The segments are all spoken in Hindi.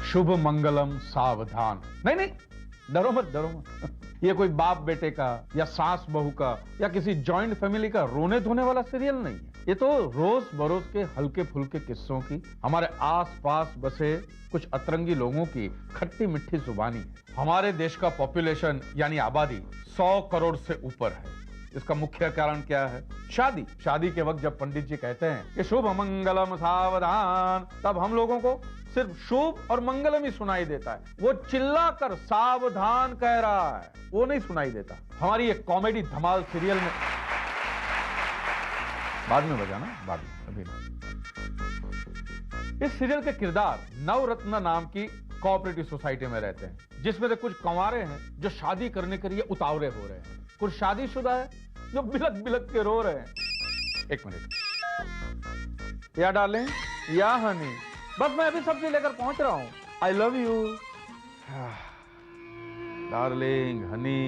शुभ मंगलम सावधान। नहीं नहीं, डरो मत डरो मत। ये कोई बाप बेटे का या सास बहू का या किसी जॉइंट फैमिली का रोने धोने वाला सीरियल नहीं है। ये तो रोज बरोज के हल्के फुल्के किस्सों की, हमारे आस पास बसे कुछ अतरंगी लोगों की खट्टी मिट्ठी जुबानी है। हमारे देश का पॉपुलेशन यानी आबादी 100 करोड़ से ऊपर है। इसका मुख्य कारण क्या है? शादी। शादी के वक्त जब पंडित जी कहते हैं कि शुभ मंगलम सावधान, तब हम लोगों को सिर्फ शुभ और मंगलम ही सुनाई देता है। वो चिल्ला कर सावधान कह रहा है, वो नहीं सुनाई देता। हमारी एक कॉमेडी धमाल सीरियल में, बाद में बजाना, बाद में, अभी नहीं। इस सीरियल के किरदार नवरत्न नाम की कोऑपरेटिव सोसाइटी में रहते हैं, जिसमें से कुछ कंवारे हैं जो शादी करने के लिए उतावले हो रहे हैं, कुछ शादीशुदा है जो बिलक बिलक के रो रहे हैं। एक मिनट, या डार्लिंग या हनी, बस मैं अभी सब्जी लेकर पहुंच रहा हूं। I love you. Darling, Honey,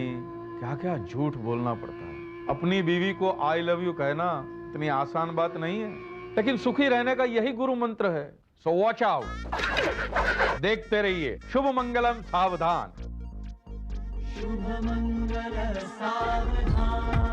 क्या क्या झूठ बोलना पड़ता है। अपनी बीवी को आई लव यू कहना इतनी आसान बात नहीं है, लेकिन सुखी रहने का यही गुरु मंत्र है। सो वॉच आउट, देखते रहिए शुभ मंगलम सावधान। शुभ मंगल सावधान।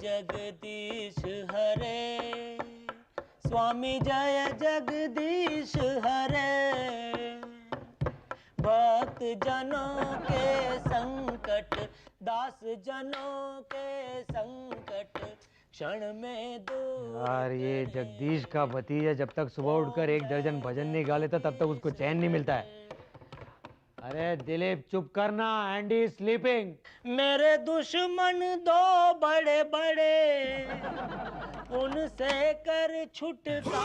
जगदीश हरे, स्वामी जय जगदीश हरे। भक्त जनों के संकट, दास जनों के संकट, क्षण में दूर। यार ये जगदीश का भतीजा जब तक सुबह उठकर 1 दर्जन भजन नहीं गा लेता तब तक उसको चैन नहीं मिलता है। अरे दिलीप चुप करना, एंडी स्लीपिंग। मेरे दुश्मन 2 बड़े बड़े, उनसे कर छुटकारा।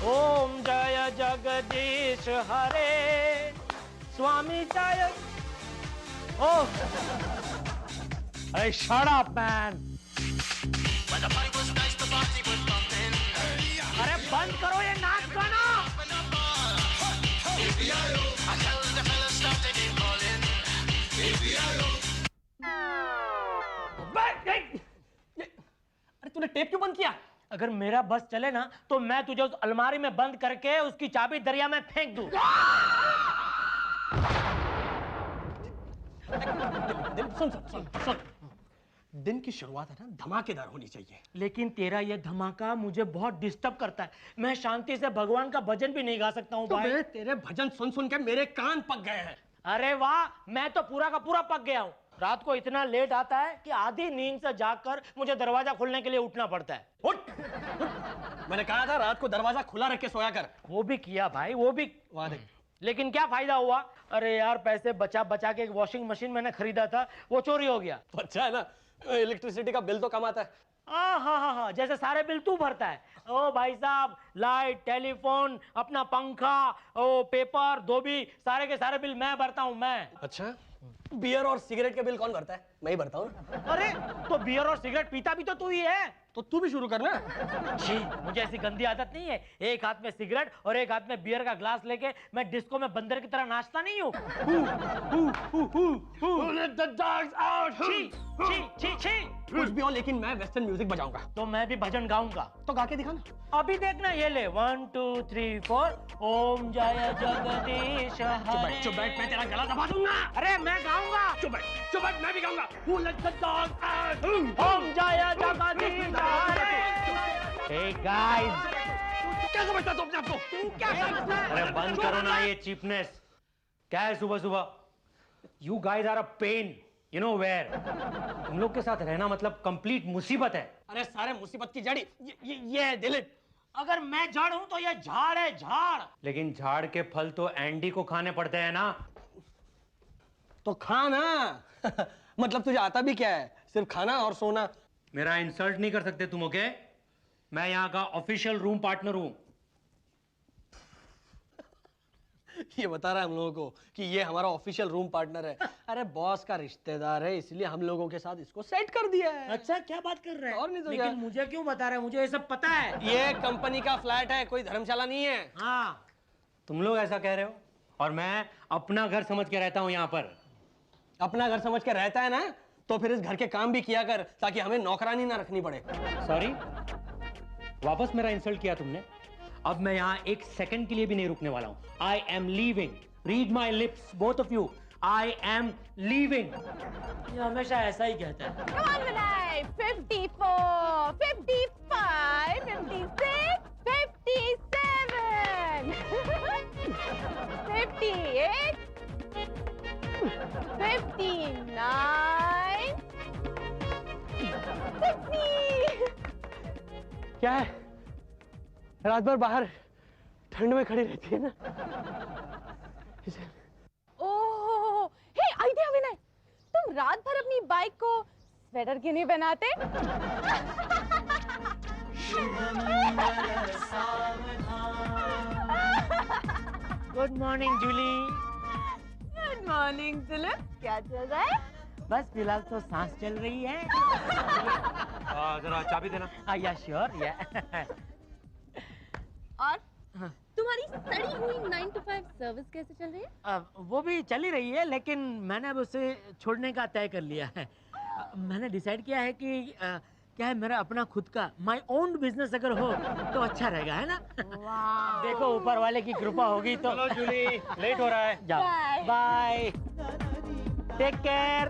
ओम जय जगदीश हरे, स्वामी जय। Hey, shut up, man! अरे बंद करो ये नाच गाना। अरे तूने टेप क्यों बंद किया? अगर मेरा बस चले ना तो मैं तुझे उस अलमारी में बंद करके उसकी चाबी दरिया में फेंक दूं। सुन सुन सुन सुन, दिन की शुरुआत है ना धमाकेदार होनी चाहिए। लेकिन तेरा ये धमाका मुझे बहुत डिस्टर्ब करता है। मैं शांति से भगवान का भजन भी नहीं गा सकता हूँ भाई। तो तेरे भजन सुन सुन के मेरे कान पक गए हैं। अरे वाह, मैं तो पूरा का पूरा पक गया हूँ। रात को इतना लेट आता है कि आधी नींद से जागकर मुझे दरवाजा खोलने के लिए उठना पड़ता है। उठ। मैंने कहा था रात को दरवाजा खुला रख के सोया कर। वो भी किया भाई, वो भी। वाह देख। लेकिन क्या फायदा हुआ? अरे यार, पैसे बचा बचा के एक वॉशिंग मशीन मैंने खरीदा था, वो चोरी हो गया। तो अच्छा है ना, इलेक्ट्रिसिटी का बिल तो कम आता है। हाँ हाँ हाँ हाँ, जैसे सारे बिल तू भरता है। ओ भाई साहब, लाइट, टेलीफोन, अपना पंखा, ओ पेपर, धोबी, सारे के सारे बिल मैं भरता हूँ मैं। अच्छा, बियर और सिगरेट के बिल कौन भरता है? मैं ही भरता हूँ। अरे तो बियर और सिगरेट पीता भी तो तू ही है। तो तू भी शुरू करना। जी, मुझे ऐसी गंदी आदत नहीं है। एक हाथ में सिगरेट और एक हाथ में बियर का ग्लास लेके मैं डिस्को में बंदर की तरह नाचता नहीं हूँ। कुछ भी हो, लेकिन मैं वेस्टर्न म्यूजिक बजाऊंगा। तो मैं भी भजन गाऊंगा। तो गा के दिखाना। अभी देखना, ये ले 1 2 3 4। ओम जय जगदीश हरे। चुप बैठ, मैं तेरा गला दबा दूंगा। अरे मैं गाऊंगा। चुप बैठ, मैं भी गाऊंगा। ओम जय जगदीश हरे। Hey guys! क्या समझता तू अपने आप को? तू क्या समझता है? अरे बंद करो ना ये चीपनेस। क्या है सुबह सुबह? You guys are a pain. You know where? तुम लोग के साथ रहना मतलब कंप्लीट मुसीबत है। अरे सारे मुसीबत की जड़ी ये है दिलीप। अगर मैं जड़ हूं तो ये झाड़ है, झाड़। लेकिन झाड़ के फल तो एंडी को खाने पड़ते हैं ना। तो खा ना। मतलब तुझे आता भी क्या है, सिर्फ खाना और सोना। मेरा इंसल्ट नहीं कर सकते तुम, ओके? मैं यहाँ का ऑफिशियल रूम पार्टनर हूँ। ये बता रहा है हम लोगों को कि ये हमारा ऑफिशियल रूम पार्टनर है। अरे बॉस का रिश्तेदार है, इसलिए हम लोगों के साथ इसको सेट कर दिया है। अच्छा, क्या बात कर रहे हैं? और नहीं तो लेकिन क्या? मुझे क्यों बता रहे हैं? मुझे ये सब पता है। ये कंपनी का फ्लैट है, कोई धर्मशाला नहीं है। हाँ, तुम लोग ऐसा कह रहे हो और मैं अपना घर समझ के रहता हूँ यहाँ पर। अपना घर समझ के रहता है ना, तो फिर इस घर के काम भी किया कर, ताकि हमें नौकरानी ना रखनी पड़े। सॉरी, वापस मेरा इंसल्ट किया तुमने। अब मैं यहाँ एक सेकंड के लिए भी नहीं रुकने वाला हूँ। I am leaving. Read my lips, both of you. I am leaving. ये हमेशा ऐसा ही कहता है। Come on, Vinay. 54, 55, 56, 57, 58, 59, 60. क्या है, रात भर बाहर ठंड में खड़ी रहती है ना। ओह, हे आइडिया विनय, तुम रात भर अपनी बाइक को स्वेटर क्यों नहीं बनाते? Good morning Julie. Good morning Dilip, क्या चल रहा है? बस फिलहाल तो सांस चल रही है। जरा चाबी देना। या श्योर, या। और तुम्हारी सड़ी हुई 9 to 5 सर्विस कैसे चल रही है? वो भी चल ही रही है, लेकिन मैंने अब उसे छोड़ने का तय कर लिया है। मैंने डिसाइड किया है कि क्या है, मेरा अपना खुद का माय ओन बिजनेस अगर हो तो अच्छा रहेगा, है ना? देखो ऊपर वाले की कृपा होगी तो। चलो जूली, लेट हो रहा है। जाओ, Bye. Bye, take care.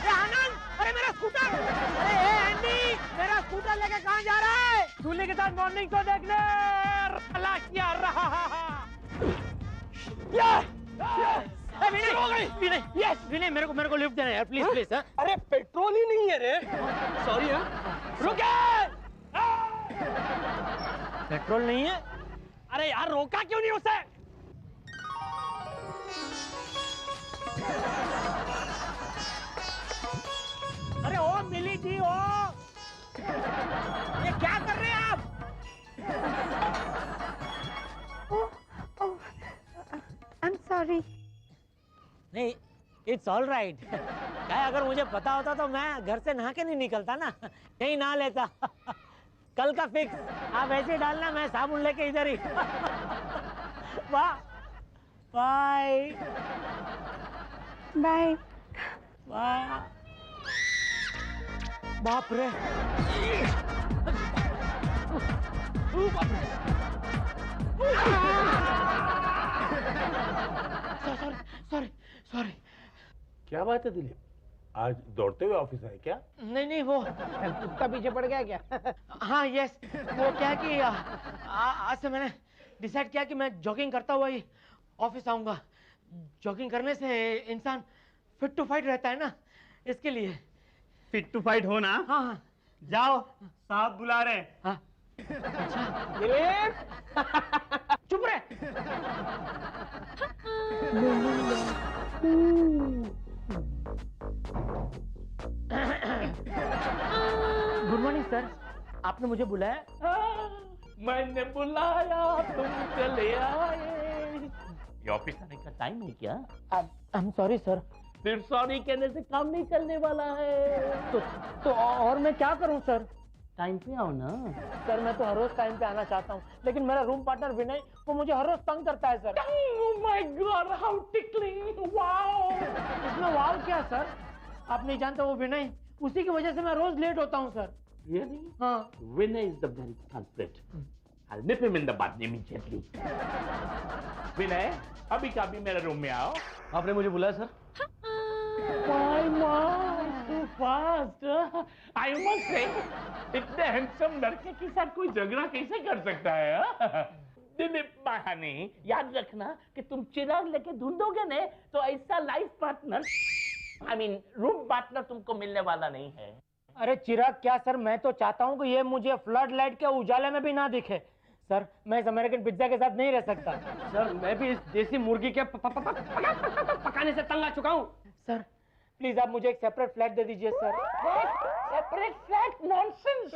Anand, अरे मेरा स्कूटर! अरे एंडी, मेरा स्कूटर लेके कहाँ जा रहा है? दूल्हे के साथ मॉर्निंग शो देखने। क्या रहा? विनय, यस विनय, मेरे को लिफ्ट देना यार, प्लीज प्लीज। अरे पेट्रोल ही नहीं है रे। सॉरी। हाँ, रुके! पेट्रोल नहीं है? अरे यार, रोका क्यों नहीं उसे? अरे ओ मिली जी, ओ ये क्या कर रहे हैं आप? I'm sorry. नहीं, इट्स ऑल राइट। क्या अगर मुझे पता होता तो मैं घर से नहा के नहीं निकलता ना, कहीं नहा लेता। कल का फिक्स। आप ऐसे डालना, मैं साबुन लेके इधर ही। वाह, बाय Bye. वाह, बाप रे। Sorry sorry. क्या बात है दिलीप, आज दौड़ते हुए ऑफिस आए क्या? नहीं नहीं, वो कुत्ता पीछे पड़ गया क्या? हाँ यस, वो क्या है कि आज से मैंने डिसाइड किया कि मैं जॉगिंग करता हुआ ही ऑफिस आऊंगा। जॉगिंग करने से इंसान फिट टू फाइट रहता है ना, इसके लिए। फिट टू फाइट हो ना? हाँ हाँ जाओ, साहब बुला रहे हैं। हाँ। चुप रहे। गुड मॉर्निंग सर, आपने मुझे बुलाया? मैंने बुलाया, तुम चले आए। ये ऑफिस आने का टाइम है क्या? I am sorry sir. फिर सॉरी कहने से काम नहीं चलने वाला है। तो और मैं क्या करूं सर? टाइम पे आओ ना। सर मैं तो हर रोज टाइम पे आना चाहता हूँ, लेकिन मेरा रूम पार्टनर विनय वो मुझे हर रोज तंग करता है sir. Oh my God, how tickling! Wow! इसमें वाव क्या सर? आप नहीं जानते, वो विनय, उसी की वजह से मैं रोज लेट होता हूँ सर। Really? हाँ। Vinay is the very culprit. I'll nip him in the butt immediately. Vinay, अभी का अभी मेरे रूम में आओ। आपने मुझे बुलाया sir? My mom, too fast. I must say, इतने हैंडसम लड़के के साथ कोई झगड़ा कैसे कर सकता है? दिलीप महानी, याद रखना कि तुम चिराग लेके ढूंढोगे ने तो ऐसा life partner I mean room partner तुमको मिलने वाला नहीं है। अरे चिराग, क्या सर, मैं तो चाहता हूँ कि ये मुझे फ्लड लाइट के उजाले में भी ना दिखे। सर, मैं इस अमेरिकन पिज्जा के साथ नहीं रह सकता। सर मैं भी इस देसी मुर्गी के पकाने से तंग आ चुका हूँ। सर प्लीज आप मुझे एक सेपरेट फ्लैट दे दीजिए सर। Separate flat? नॉनसेंस।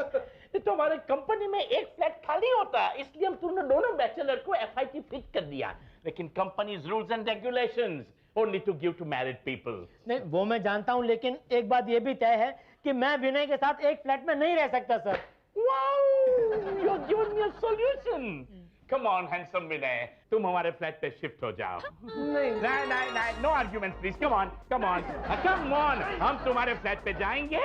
ये तो हमारे कंपनी में एक फ्लैट खाली होता है, इसलिए हम तुमने दोनों बैचलर को FIT फिक्स कर दिया। लेकिन companies rules and regulations only to give to married people. नहीं, वो मैं जानता हूँ, लेकिन एक बात ये भी तय है कि मैं विनय के साथ एक फ्लैट में नहीं रह सकता sir. Wow, you have given me a solution. Come on handsome Vinay, तुम हमारे फ्लैट पे शिफ्ट हो जाओ। नहीं, no argument please. Come on, come on, come on. हम तुम्हारे फ्लैट पे जाएंगे,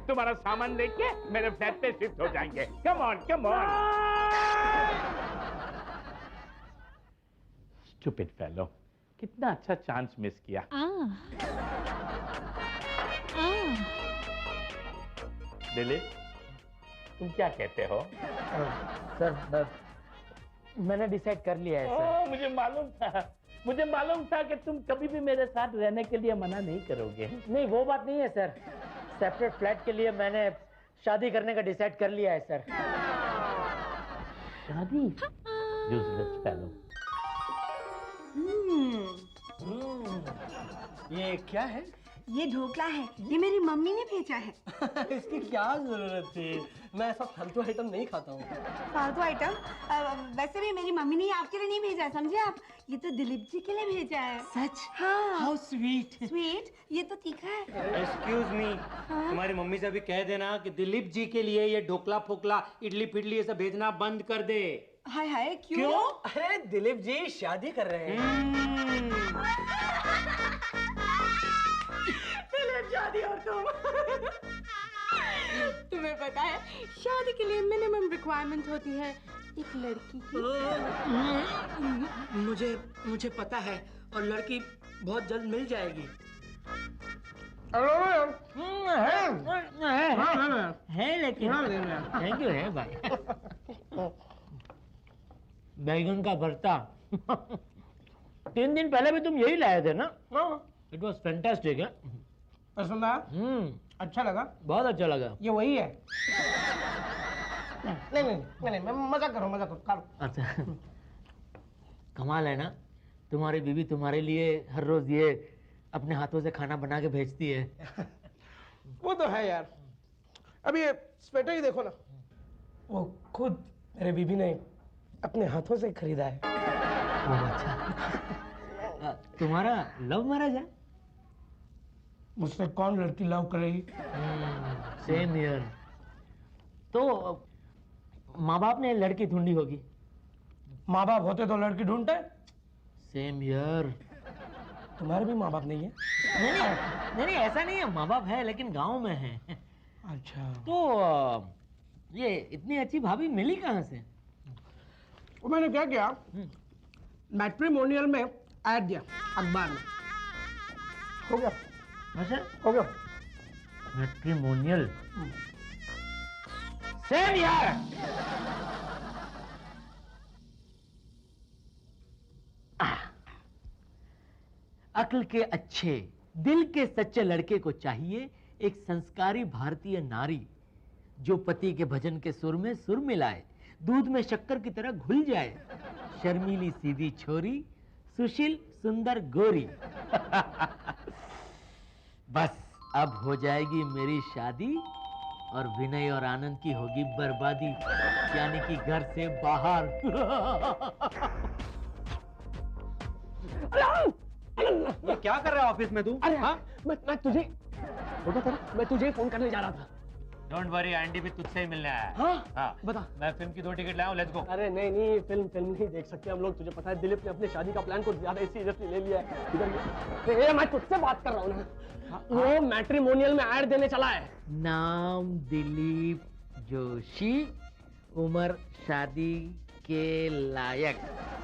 तुम्हारा सामान लेके मेरे फ्लैट पे शिफ्ट हो जाएंगे। कम on, come on. Stupid fellow, कितना अच्छा चांस मिस किया। दिलीप, तुम क्या कहते हो? सर मैंने डिसाइड कर लिया है सर। मुझे मालूम था कि तुम कभी भी मेरे साथ रहने के लिए मना नहीं करोगे। नहीं, वो बात नहीं है सर। सेपरेट फ्लैट के लिए मैंने शादी करने का डिसाइड कर लिया है सर। शादी? Useless fellow. ये क्या है? ये ढोकला है, ये मेरी मम्मी ने भेजा है। इसकी क्या जरूरत थी? मैं ऐसा फालतू आइटम नहीं खाता हूँ। फालतू आइटम? वैसे भी मेरी मम्मी ने आपके लिए नहीं भेजा है, समझे आप? ये तो दिलीप जी के लिए भेजा है। सच? हाँ। How sweet. स्वीट? ये तो तीखा है। एक्सक्यूज मी, तुम्हारी मम्मी से अभी कह देना कि दिलीप जी के लिए ये ढोकला फोकला इडली फिडली ये सब भेजना बंद कर दे। हाय हाय, क्यों? अरे दिलीप जी शादी कर रहे हैं। शादी और तुम्हें पता है, शादी के लिए मिनिमम रिक्वायरमेंट होती है एक लड़की की। मुझे पता है, और लड़की बहुत जल्द मिल जाएगी। है लेकिन थैंक यू है भाई। बैगन का भरता 3 दिन पहले भी तुम यही लाए थे ना? इट वॉज फैंटास्टिक है। पसंद आया? अच्छा लगा? बहुत अच्छा लगा। ये वही है? नहीं, मैं मजाक कर रहा हूँ। अच्छा कमाल है ना, तुम्हारी बीवी तुम्हारे लिए हर रोज ये अपने हाथों से खाना बना के भेजती है। वो तो है यार। अभी ये स्वेटर ही देखो ना, वो खुद मेरे बीबी ने अपने हाथों से खरीदा है। अच्छा तुम्हारा लव मैरिज है? मुझसे कौन लड़की लव करेगी? Same here. तो माँ बाप ने लड़की ढूंढी होगी। माँ बाप होते तो लड़की ढूंढते। Same here. तुम्हारे भी माँ बाप नहीं है? नहीं, ऐसा नहीं है, माँ बाप है लेकिन गांव में है। अच्छा। तो ये इतनी अच्छी भाभी मिली कहाँ से? वो मैंने क्या किया, मैट्रिमोनियल में ऐड दिया अखबार में, हो गया। अच्छा हो गया। मैट्रिमोनियल। सेम यार। अक्ल के अच्छे, दिल के सच्चे लड़के को चाहिए एक संस्कारी भारतीय नारी जो पति के भजन के सुर में सुर मिलाए, दूध में शक्कर की तरह घुल जाए, शर्मीली सीधी छोरी, सुशील सुंदर गोरी। बस अब हो जाएगी मेरी शादी और विनय और आनंद की होगी बर्बादी, यानी कि घर से बाहर। ये क्या कर रहा है ऑफिस में तू? अरे हाँ, मैं तुझे फोन करने जा रहा था। डोंट वरी, एंडी भी तुझसे ही मिलने आया है। हाँ, बता। मैं फिल्म की 2 टिकट लाया हूँ, लेट्स गो। अरे नहीं, फिल्म नहीं देख सकते हम लोग। तुझे पता है दिलीप ने अपनी शादी का प्लान को ज्यादा सीरियसली ले लिया है। इधर मैं तुझसे बात कर रहा हूँ ना। वो मैट्रिमोनियल में ऐड देने चला है। नाम दिलीप जोशी, उम्र शादी के लायक।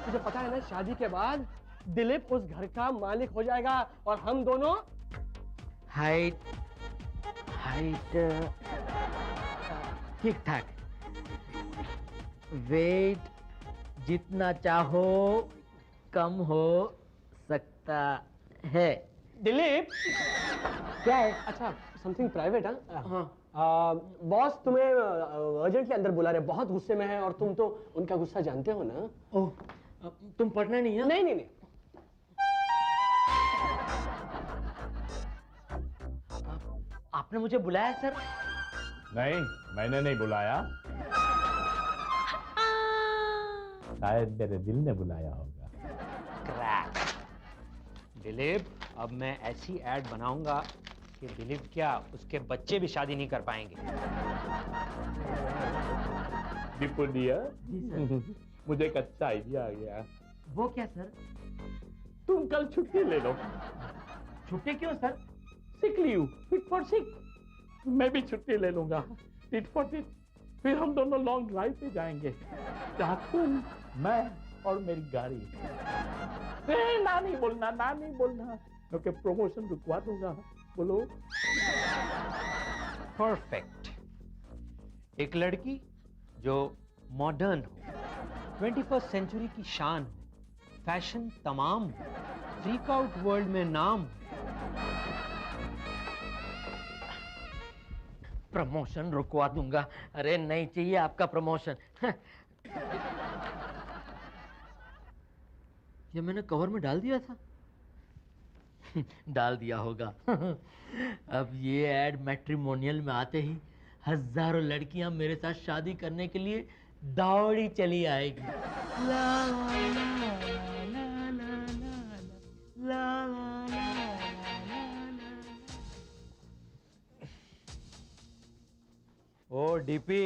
तुझे पता है ना, शादी के बाद दिलीप उस घर का मालिक हो जाएगा और हम दोनों हाइट ठीक ठाक, वेट जितना चाहो कम हो सकता है। दिलीप क्या है? अच्छा समथिंग प्राइवेट हाँ हाँ। बॉस तुम्हें अर्जेंटली अंदर बुला रहे, बहुत गुस्से में है और तुम तो उनका गुस्सा जानते हो ना। ओह, तुम पढ़ना नहीं है? नहीं नहीं नहीं। आपने मुझे बुलाया सर? नहीं, मैंने नहीं बुलाया, शायद मेरे दिल ने बुलाया होगा। क्रैक। दिलीप, अब मैं ऐसी ऐड बनाऊंगा कि दिलीप क्या उसके बच्चे भी शादी नहीं कर पाएंगे। दीपू डियर, मुझे एक अच्छा आइडिया आ गया। वो क्या सर? तुम कल छुट्टी ले लो। छुट्टी क्यों sir? Sick leave, fit for sick. मैं भी छुट्टी ले लूंगा, टिट फॉर टिट। फिर हम दोनों लॉन्ग ड्राइव पे जाएंगे, जहाँ तुम, मैं और मेरी गाड़ी। ना नहीं बोलना, ना नहीं बोलना, क्योंकि प्रमोशन रुकवा दूंगा। बोलो। परफेक्ट। एक लड़की जो मॉडर्न हो, 21st सेंचुरी की शान हो, फैशन तमाम हो, फ्रीक आउट वर्ल्ड में नाम हो। प्रमोशन रुकवा दूंगा। अरे नहीं चाहिए आपका प्रमोशन। ये मैंने कवर में डाल दिया था। डाल दिया होगा। अब ये ऐड मैट्रिमोनियल में आते ही हजारों लड़कियां मेरे साथ शादी करने के लिए दौड़ी चली आएगी। ला ला ला ला ला ला ला ओ डीपी,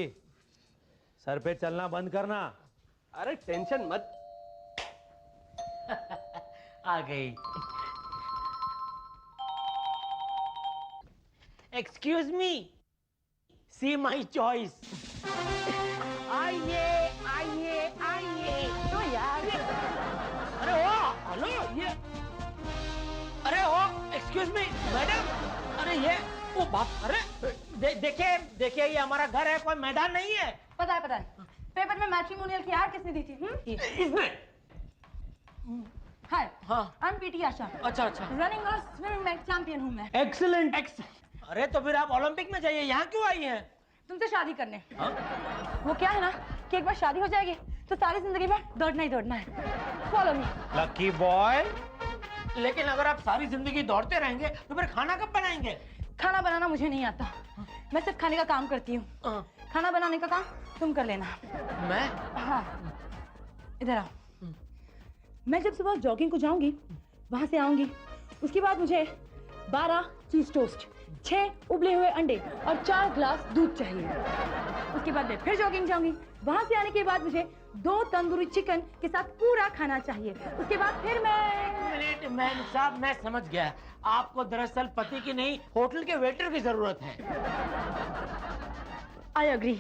सर पे चलना बंद करना। अरे टेंशन मत। आ गई। Excuse me, see my choice. आइए आइए आइए। तो यार, अरे ओ हेलो, ये अरे ओ एक्सक्यूज मी मैडम, अरे ये ओ बाप, अरे देखिए देखिए, ये हमारा घर है, कोई मैदान नहीं है। पता है पेपर में मैट्रिमोनियल की ऐड किसने दी थी? इसने। हाय, हाँ। आई एम पीटी आशा। अच्छा अच्छा, रनिंग और स्विमिंग में चैंपियन हूँ मैं। एक्सीलेंट। अरे तो फिर आप ओलंपिक में जाइए, यहाँ क्यों आई हैं? तुमसे शादी करने। हाँ? वो क्या है ना कि एक बार शादी हो जाएगी तो सारी जिंदगी भर दौड़ना ही दौड़ना है। Follow me. Lucky boy. लेकिन अगर आप सारी जिंदगी दौड़ते रहेंगे तो फिर खाना कब बनाएंगे? खाना बनाना मुझे नहीं आता, मैं सिर्फ खाने का काम करती हूँ। खाना बनाने का काम तुम कर लेना। मैं? हाँ, इधर आओ। मैं जब सुबह जॉगिंग को जाऊंगी, वहां से आऊंगी, उसके बाद मुझे 12 चीज टोस्ट, 6 उबले हुए अंडे और 4 ग्लास दूध चाहिए। उसके बाद मैं फिर जॉगिंग जाऊंगी, वहां से आने के बाद मुझे 2 तंदूरी चिकन के साथ पूरा खाना चाहिए। उसके बाद फिर मैं मैम साहब, मैं समझ गया, आपको दरअसल पति की नहीं होटल के वेटर की जरूरत है। आई अग्री,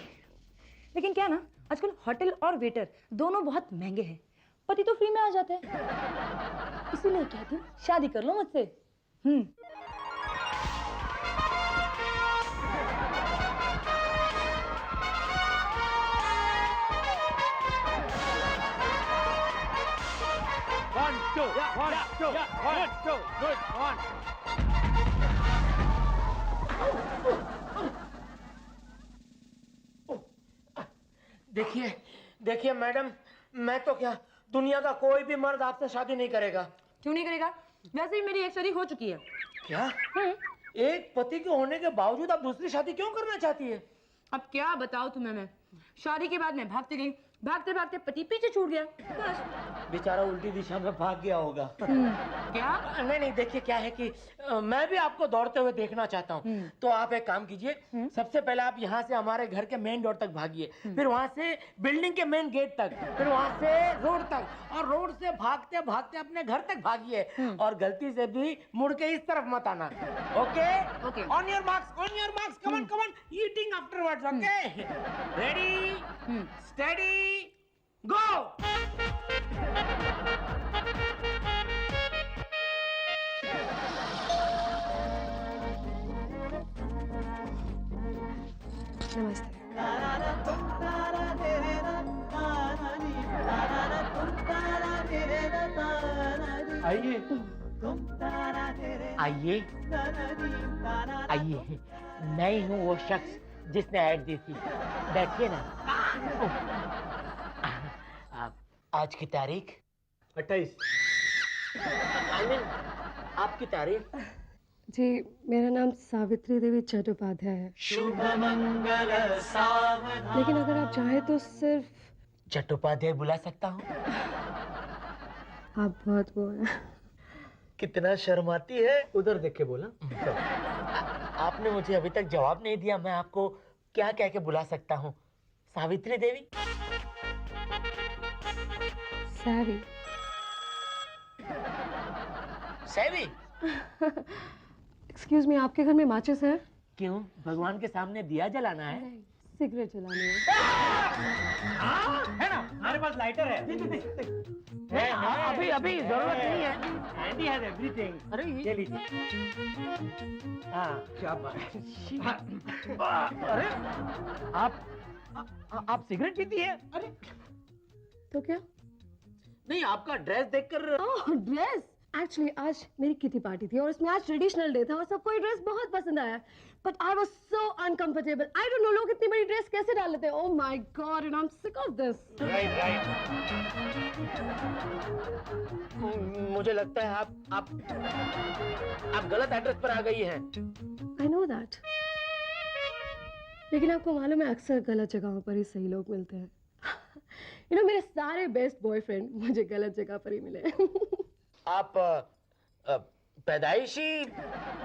लेकिन क्या ना आजकल होटल और वेटर दोनों बहुत महंगे हैं, पति तो फ्री में आ जाते हैं। इसीलिए कहती हूँ शादी कर लो मुझसे। देखिए देखिए मैडम, मैं तो क्या, दुनिया का कोई भी मर्द आपसे शादी नहीं करेगा। क्यों नहीं करेगा? वैसे ही मेरी एक शादी हो चुकी है। क्या? एक पति के होने के बावजूद आप दूसरी शादी क्यों करना चाहती है? अब क्या बताऊं तुम्हें मैं, शादी के बाद मैं भागते गई, भागते भागते पति पीछे छूट गया, बस। बेचारा उल्टी दिशा में भाग गया होगा। क्या? नहीं नहीं, देखिए क्या है कि मैं भी आपको दौड़ते हुए देखना चाहता हूँ। तो आप एक काम कीजिए, सबसे पहले आप यहाँ से हमारे घर के मेन डोर तक भागिए, फिर वहाँ से बिल्डिंग के मेन गेट तक, फिर वहाँ से रोड तक, और रोड से भागते भागते अपने घर तक भागिए, और गलती से भी मुड़ के इस तरफ मत आना। Okay okay. On your marks, come on, eating afterwards. Okay, ready, study, go. नमस्ते। आइए, आइए आइए, मैं ही हूँ वो शख्स जिसने ऐड दी थी। बैठिए ना। आज की तारीख 28। आपकी तारीख? जी, मेरा नाम सावित्री देवी चट्टोपाध्याय है। शुभ मंगल सावधान। लेकिन अगर आप चाहे तो सिर्फ चट्टोपाध्याय बुला सकता हूँ? आप बहुत वो है। कितना शर्माती है। उधर देख के बोला। आपने मुझे अभी तक जवाब नहीं दिया, मैं आपको क्या कह के बुला सकता हूँ? Savitri Devi? Savvy. Savvy? Excuse me, आपके घर में माचिस है? क्यों, भगवान के सामने दिया जलाना है? सिगरेट जलानी है। है ना, हमारे पास लाइटर है। अभी अभी जरूरत नहीं है। Andy has everything. अरे ये लीजिए। हाँ, क्या बात है। अरे आप सिगरेट पीती है? अरे तो क्या? नहीं, आपका ड्रेस देखकर। ओह, ड्रेस। एक्चुअली आज मेरी किटी पार्टी थी और इसमें आज ट्रेडिशनल डे था और सबको ये ड्रेस बहुत पसंद आया। But I was so uncomfortable. I don't know लोग इतनी बड़ी ड्रेस कैसे डाल लेते हैं। Oh my God, and I am sick of this. Right. मुझे लगता है आप गलत एड्रेस पर आ गई हैं। I know that. लेकिन आपको मालूम है, अक्सर गलत जगहों पर ही सही लोग मिलते हैं। यू नो, मेरे सारे बेस्ट बॉयफ्रेंड मुझे गलत जगह पर ही मिले। आप पैदाइशी,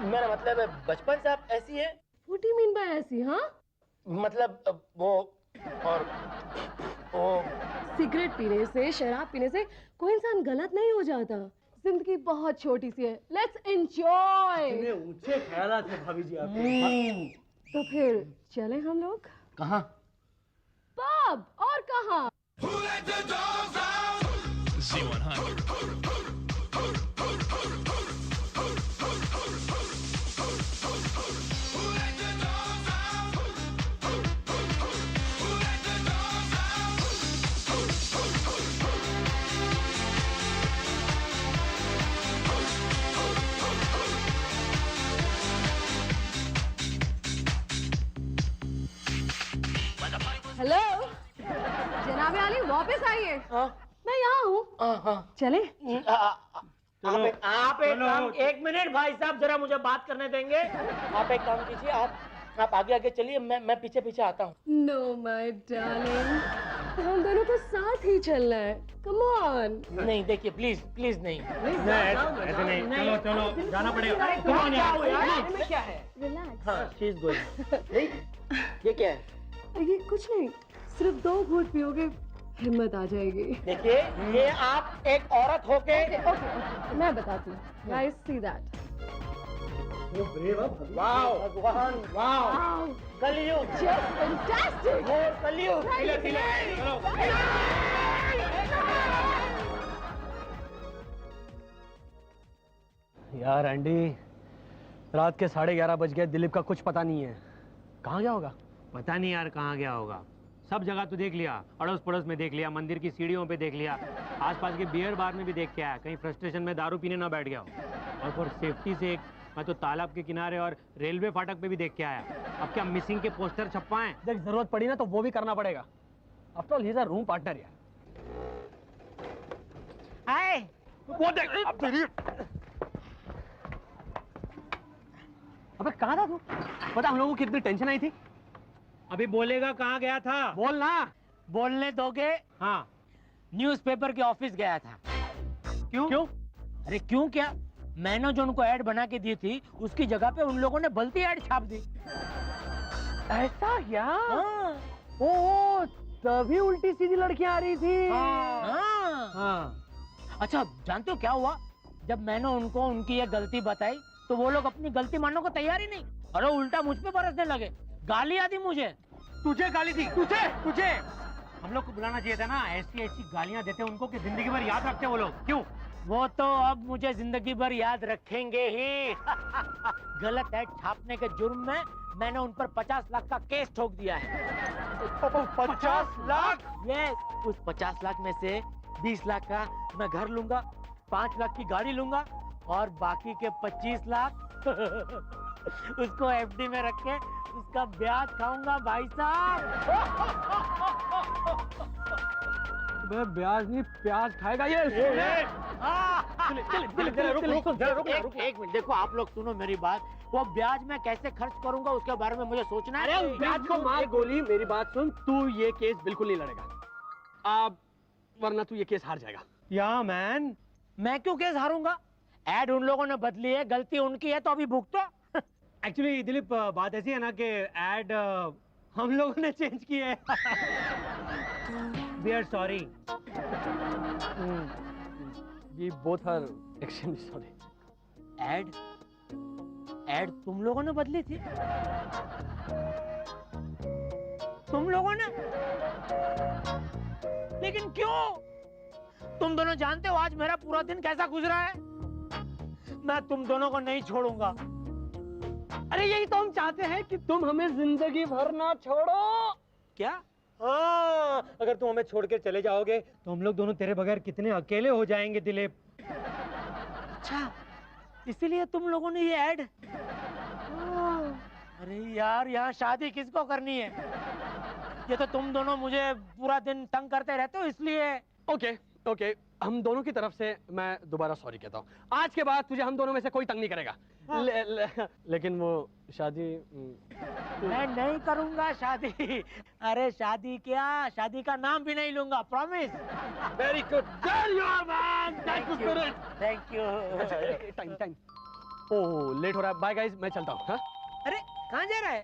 मेरा मतलब है बचपन से आप ऐसी हैं? What do you mean by ऐसी? हाँ, मतलब वो सिगरेट पीने से, शराब पीने से कोई इंसान गलत नहीं हो जाता। जिंदगी बहुत छोटी सी है। Let's enjoy. ऊंचे ख्यालात हैं भाभी जी आपके। तो फिर चले हम लोग? कहाँ? पब। और कहाँ? हेलो जनाब आली, वापस आइए। मैं यहाँ हूँ। चले? आप एक मिनट भाई साहब, जरा मुझे बात करने देंगे। आप एक काम कीजिए, आप आगे आगे चलिए, मैं पीछे पीछे आता हूँ। नो माय डार्लिंग, हम दोनों को साथ ही चलना है। Come on. नहीं, देखिए प्लीज प्लीज नहीं। ऐसे नहीं। चलो जाना पड़ेगा। क्या है? रिलैक्स। हाँ, शी इज गोइंग। ये क्या है? ये कुछ नहीं, सिर्फ 2 घूंट पियोगे हिम्मत आ जाएगी। देखिए, ये आप एक औरत होके। ओके, मैं बताती हूँ। Guys, see that. वाओ भगवान, वाओ कलयुग, जस्ट फैंटास्टिक। कलयुग। यार एंडी, रात के 11:30 बज गए, दिलीप का कुछ पता नहीं है। कहाँ गया होगा? पता नहीं यार कहाँ गया होगा। सब जगह तो देख लिया, अड़ोस पड़ोस में देख लिया, मंदिर की सीढ़ियों पे देख लिया, आसपास के बियर बार में भी देख के आया, कहीं फ्रस्ट्रेशन में दारू पीने ना बैठ गया हो। और फॉर सेफ्टी से मैं तो तालाब के किनारे और रेलवे फाटक पे भी देख के आया। अब क्या मिसिंग के पोस्टर छपवाएं? देख, जरूरत पड़ी ना तो वो भी करना पड़ेगा। After all he is a room partner यार। हाय, वो देख, अबे कहाँ था तू? पता हम लोगों को कितनी टेंशन आई थी। अभी बोलेगा कहाँ गया था? बोल ना। बोलने दोगे? हाँ, न्यूज़पेपर के ऑफिस गया था। क्यों? अरे क्यों क्या, मैंने जो उनको ऐड बना के दी थी उसकी जगह पे उन लोगों ने भलती ऐड छाप दी। ऐसा क्या? हाँ। ओ, तभी उल्टी सीधी लड़कियां आ रही थी। हाँ। अच्छा, जानते हो क्या हुआ? जब मैंने उनको उनकी ये गलती बताई तो वो लोग अपनी गलती मानने को तैयार ही नहीं। अरे उल्टा मुझ पे बरसने लगे, गालियां दी मुझे। तुझे गाली दी? तुझे हम लोग को बुलाना चाहिए था ना। ऐसी गालियां देते उनको कि जिंदगी भर याद रखते वो लोग। क्यों? वो तो अब मुझे जिंदगी भर याद रखेंगे ही। गलत ऐड छापने के जुर्म में मैंने उन पर 50 लाख का केस ठोक दिया है। 50 लाख? यस, उस 50 लाख में से 20 लाख का मैं घर लूंगा, 5 लाख की गाड़ी लूंगा और बाकी के 25 लाख उसको एफडी में रख के उसका ब्याज खाऊंगा भाई साहब। मैं ब्याज नहीं प्याज खाएगा ये। एक मिनट देखो, आप लोग सुनो मेरी बात। वो ब्याज मैं कैसे खर्च करूंगा उसके बारे में मुझे सोचना है। अरे ब्याज को मार गोली। मेरी बात सुन, तू ये केस बिल्कुल नहीं लड़ेगा अब, वरना तू ये केस हार जाएगा। या मैन, मैं क्यों केस हारूंगा? एड उन लोगों ने बदली है, गलती उनकी है, तो अभी भुगतो। एक्चुअली दिलीप, बात ऐसी है ना कि एड हम लोगों ने चेंज की है। We are sorry. We both are extremely sorry. एड तुम लोगों ने बदली थी? तुम लोगों ने? लेकिन क्यों? तुम दोनों जानते हो आज मेरा पूरा दिन कैसा गुजरा है। मैं तुम दोनों को नहीं छोड़ूंगा। अरे यही तो हम चाहते हैं कि तुम हमें जिंदगी भर ना छोड़ो। क्या? हाँ, अगर तुम हमें छोड़ के चले जाओगे तो हम लोग दोनों तेरे बगैर कितने अकेले हो जाएंगे दिलीप। अच्छा, इसीलिए तुम लोगों ने ये ऐड। अरे यार, यहाँ शादी किसको करनी है? ये तो तुम दोनों मुझे पूरा दिन तंग करते रहते हो, इसलिए। ओके ओके, हम दोनों की तरफ से मैं दोबारा सॉरी कहता हूँ। आज के बाद तुझे हम दोनों में से कोई तंग नहीं करेगा। लेकिन वो शादी मैं नहीं करूंगा शादी। अरे शादी क्या, शादी का नाम भी नहीं लूंगा, promise. Very good, there you are man, that's the spirit. Thank you. Time oh, late हो रहा है। बाय गाइस, मैं चलता हूँ। हाँ, अरे कहाँ जा रहा है?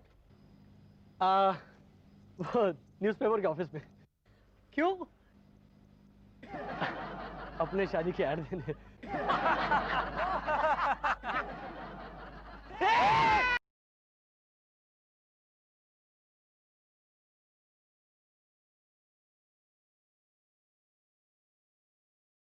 वो न्यूज़पेपर के ऑफिस में। क्यों? अपने शादी की ऐड देने।